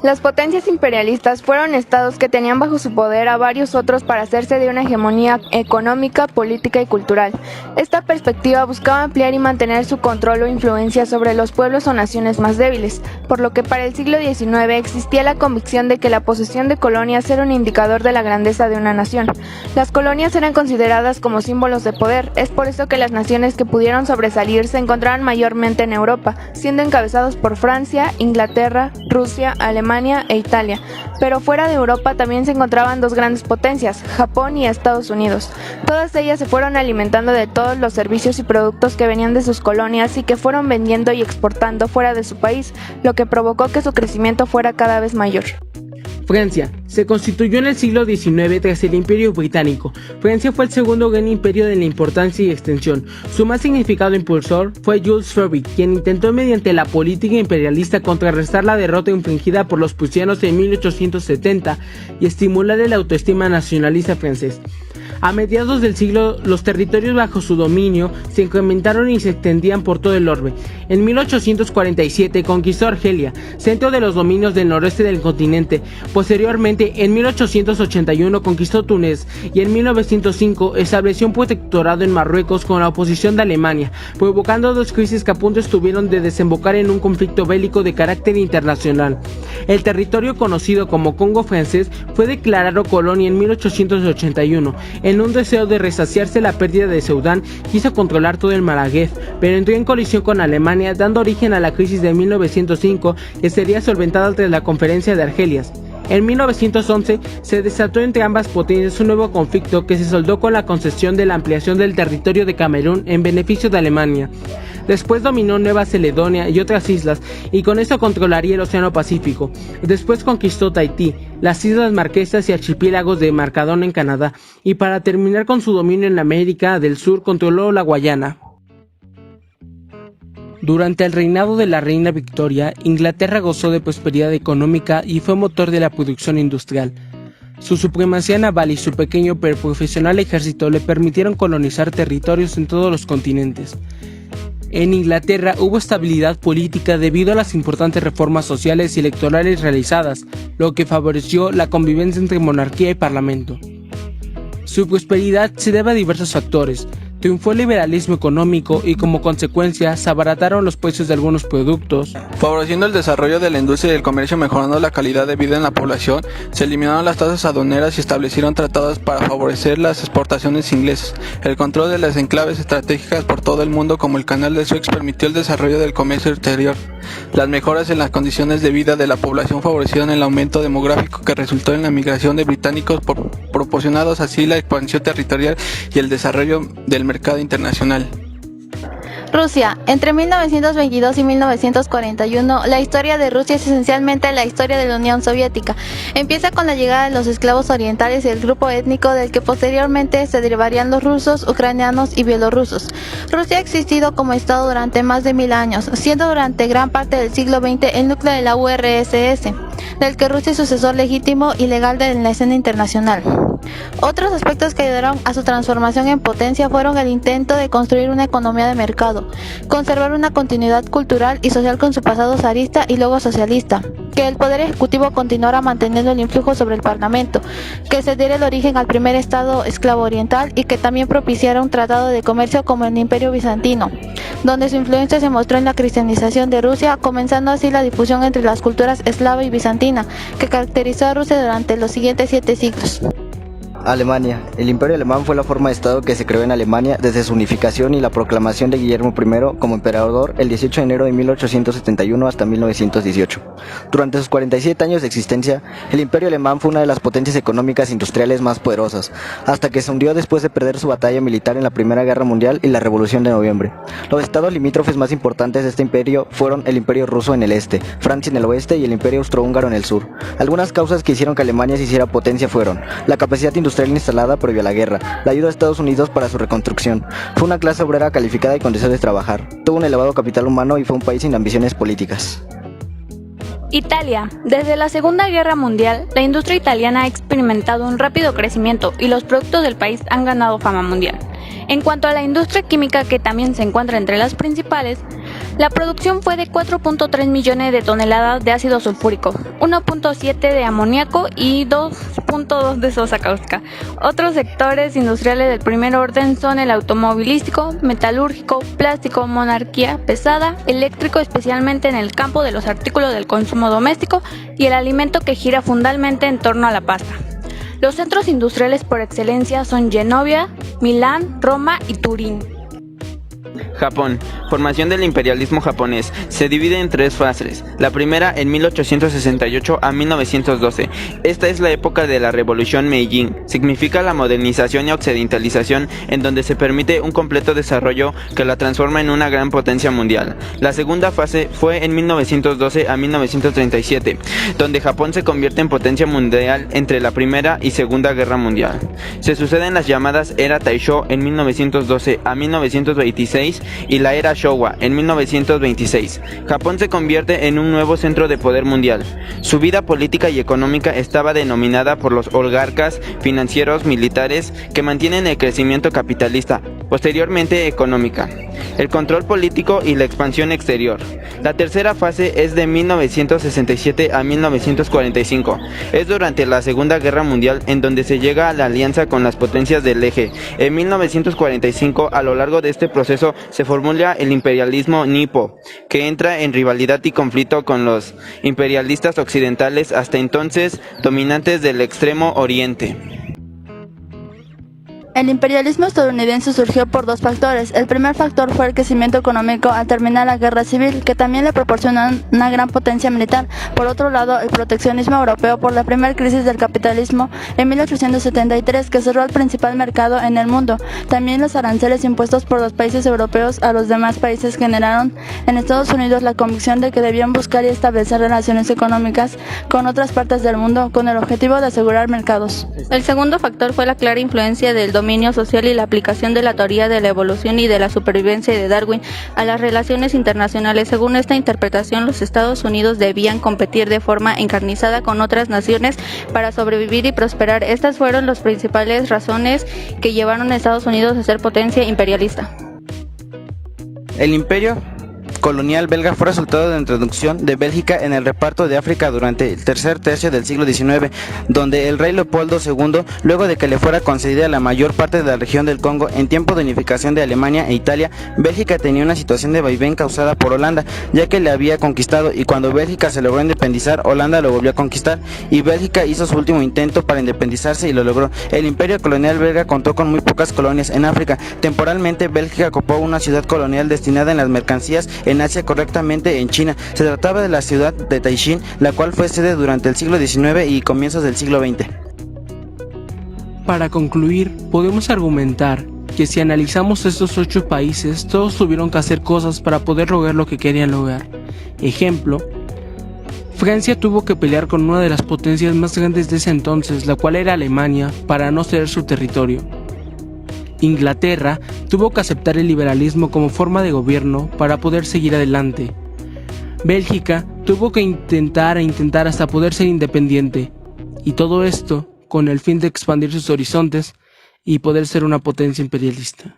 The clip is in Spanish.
Las potencias imperialistas fueron estados que tenían bajo su poder a varios otros para hacerse de una hegemonía económica, política y cultural. Esta perspectiva buscaba ampliar y mantener su control o influencia sobre los pueblos o naciones más débiles, por lo que para el siglo XIX existía la convicción de que la posesión de colonias era un indicador de la grandeza de una nación. Las colonias eran consideradas como símbolos de poder, es por eso que las naciones que pudieron sobresalir se encontraban mayormente en Europa, siendo encabezados por Francia, Inglaterra, Rusia, Alemania e Italia, pero fuera de Europa también se encontraban dos grandes potencias, Japón y Estados Unidos. Todas ellas se fueron alimentando de todos los servicios y productos que venían de sus colonias y que fueron vendiendo y exportando fuera de su país, lo que provocó que su crecimiento fuera cada vez mayor. Francia se constituyó en el siglo XIX tras el Imperio Británico. Francia fue el segundo gran imperio de la importancia y extensión. Su más significado impulsor fue Jules Favre, quien intentó mediante la política imperialista contrarrestar la derrota infligida por los prusianos en 1870 y estimular el autoestima nacionalista francés. A mediados del siglo, los territorios bajo su dominio se incrementaron y se extendían por todo el orbe. En 1847 conquistó Argelia, centro de los dominios del noroeste del continente. Posteriormente, en 1881 conquistó Túnez y en 1905 estableció un protectorado en Marruecos con la oposición de Alemania, provocando dos crisis que a punto estuvieron de desembocar en un conflicto bélico de carácter internacional. El territorio conocido como Congo francés fue declarado colonia en 1881. En un deseo de resaciarse la pérdida de Sudán, quiso controlar todo el Magreb, pero entró en colisión con Alemania, dando origen a la crisis de 1905, que sería solventada tras la Conferencia de Argelias. En 1911 se desató entre ambas potencias un nuevo conflicto que se soldó con la concesión de la ampliación del territorio de Camerún en beneficio de Alemania. Después dominó Nueva Caledonia y otras islas, y con esto controlaría el Océano Pacífico. Después conquistó Tahití, las Islas Marquesas y archipiélagos de Marcadón en Canadá, y para terminar con su dominio en América del Sur controló la Guayana. Durante el reinado de la reina Victoria, Inglaterra gozó de prosperidad económica y fue motor de la producción industrial. Su supremacía naval y su pequeño pero profesional ejército le permitieron colonizar territorios en todos los continentes. En Inglaterra hubo estabilidad política debido a las importantes reformas sociales y electorales realizadas, lo que favoreció la convivencia entre monarquía y parlamento. Su prosperidad se debe a diversos factores. Triunfó el liberalismo económico y como consecuencia se abarataron los precios de algunos productos, favoreciendo el desarrollo de la industria y el comercio, mejorando la calidad de vida en la población. Se eliminaron las tasas aduaneras y establecieron tratados para favorecer las exportaciones inglesas. El control de las enclaves estratégicas por todo el mundo como el Canal de Suez permitió el desarrollo del comercio exterior. Las mejoras en las condiciones de vida de la población favorecieron el aumento demográfico que resultó en la migración de británicos, proporcionados así la expansión territorial y el desarrollo del mercado internacional. Rusia. Entre 1922 y 1941, la historia de Rusia es esencialmente la historia de la Unión Soviética. Empieza con la llegada de los esclavos orientales y el grupo étnico del que posteriormente se derivarían los rusos, ucranianos y bielorrusos. Rusia ha existido como Estado durante más de 1000 años, siendo durante gran parte del siglo XX el núcleo de la URSS, del que Rusia es sucesor legítimo y legal de la escena internacional. Otros aspectos que ayudaron a su transformación en potencia fueron el intento de construir una economía de mercado, conservar una continuidad cultural y social con su pasado zarista y luego socialista, que el poder ejecutivo continuara manteniendo el influjo sobre el parlamento, que se diera el origen al primer estado esclavo oriental y que también propiciara un tratado de comercio como el Imperio Bizantino, donde su influencia se mostró en la cristianización de Rusia, comenzando así la difusión entre las culturas eslava y bizantina, que caracterizó a Rusia durante los siguientes 7 siglos. Alemania. El Imperio Alemán fue la forma de Estado que se creó en Alemania desde su unificación y la proclamación de Guillermo I como emperador el 18 de enero de 1871 hasta 1918. Durante sus 47 años de existencia, el Imperio Alemán fue una de las potencias económicas e industriales más poderosas, hasta que se hundió después de perder su batalla militar en la Primera Guerra Mundial y la Revolución de Noviembre. Los estados limítrofes más importantes de este imperio fueron el Imperio Ruso en el este, Francia en el oeste y el Imperio Austrohúngaro en el sur. Algunas causas que hicieron que Alemania se hiciera potencia fueron la capacidad industrial instalada previo a la guerra, la ayuda a Estados Unidos para su reconstrucción. Fue una clase obrera calificada y con deseo de trabajar. Tuvo un elevado capital humano y fue un país sin ambiciones políticas. Italia. Desde la Segunda Guerra Mundial, la industria italiana ha experimentado un rápido crecimiento y los productos del país han ganado fama mundial. En cuanto a la industria química, que también se encuentra entre las principales, La producción fue de 4.3 millones de toneladas de ácido sulfúrico, 1.7 de amoníaco y 2.2 de sosa cáustica. Otros sectores industriales del primer orden son el automovilístico, metalúrgico, plástico, monarquía pesada, eléctrico, especialmente en el campo de los artículos del consumo doméstico, y el alimento, que gira fundamentalmente en torno a la pasta. Los centros industriales por excelencia son Genovia, Milán, Roma y Turín. Japón. Formación del imperialismo japonés. Se divide en tres fases. La primera en 1868 a 1912. Esta es la época de la Revolución Meijin. Significa la modernización y occidentalización, en donde se permite un completo desarrollo que la transforma en una gran potencia mundial. La segunda fase fue en 1912 a 1937, donde Japón se convierte en potencia mundial entre la Primera y Segunda Guerra Mundial. Se suceden las llamadas Era Taisho en 1912 a 1926 y la Era Showa en 1926. Japón se convierte en un nuevo centro de poder mundial. Su vida política y económica estaba denominada por los oligarcas financieros militares que mantienen el crecimiento capitalista, posteriormente económica, el control político y la expansión exterior. La tercera fase es de 1967 a 1945. Es durante la Segunda Guerra Mundial, en donde se llega a la alianza con las potencias del eje. En 1945, a lo largo de este proceso, se formula el imperialismo nippo, que entra en rivalidad y conflicto con los imperialistas occidentales, hasta entonces dominantes del Extremo Oriente. El imperialismo estadounidense surgió por dos factores. El primer factor fue el crecimiento económico al terminar la guerra civil, que también le proporcionó una gran potencia militar. Por otro lado, el proteccionismo europeo por la primera crisis del capitalismo en 1873, que cerró el principal mercado en el mundo. También los aranceles impuestos por los países europeos a los demás países generaron en Estados Unidos la convicción de que debían buscar y establecer relaciones económicas con otras partes del mundo con el objetivo de asegurar mercados. El segundo factor fue la clara influencia del dominio social y la aplicación de la teoría de la evolución y de la supervivencia de Darwin a las relaciones internacionales. Según esta interpretación, los Estados Unidos debían competir de forma encarnizada con otras naciones para sobrevivir y prosperar. Estas fueron las principales razones que llevaron a Estados Unidos a ser potencia imperialista. El imperio colonial belga fue resultado de la introducción de Bélgica en el reparto de África durante el tercer tercio del siglo XIX, donde el rey Leopoldo II, luego de que le fuera concedida la mayor parte de la región del Congo en tiempo de unificación de Alemania e Italia, Bélgica tenía una situación de vaivén causada por Holanda, ya que le había conquistado, y cuando Bélgica se logró independizar, Holanda lo volvió a conquistar, y Bélgica hizo su último intento para independizarse y lo logró. El imperio colonial belga contó con muy pocas colonias en África. Temporalmente, Bélgica ocupó una ciudad colonial destinada en las mercancías en Asia, correctamente en China. Se trataba de la ciudad de Taixín, la cual fue sede durante el siglo XIX y comienzos del siglo XX. Para concluir, podemos argumentar que si analizamos estos 8 países, todos tuvieron que hacer cosas para poder lograr lo que querían lograr. Ejemplo, Francia tuvo que pelear con una de las potencias más grandes de ese entonces, la cual era Alemania, para no ceder su territorio. Inglaterra tuvo que aceptar el liberalismo como forma de gobierno para poder seguir adelante. Bélgica tuvo que intentar hasta poder ser independiente, y todo esto con el fin de expandir sus horizontes y poder ser una potencia imperialista.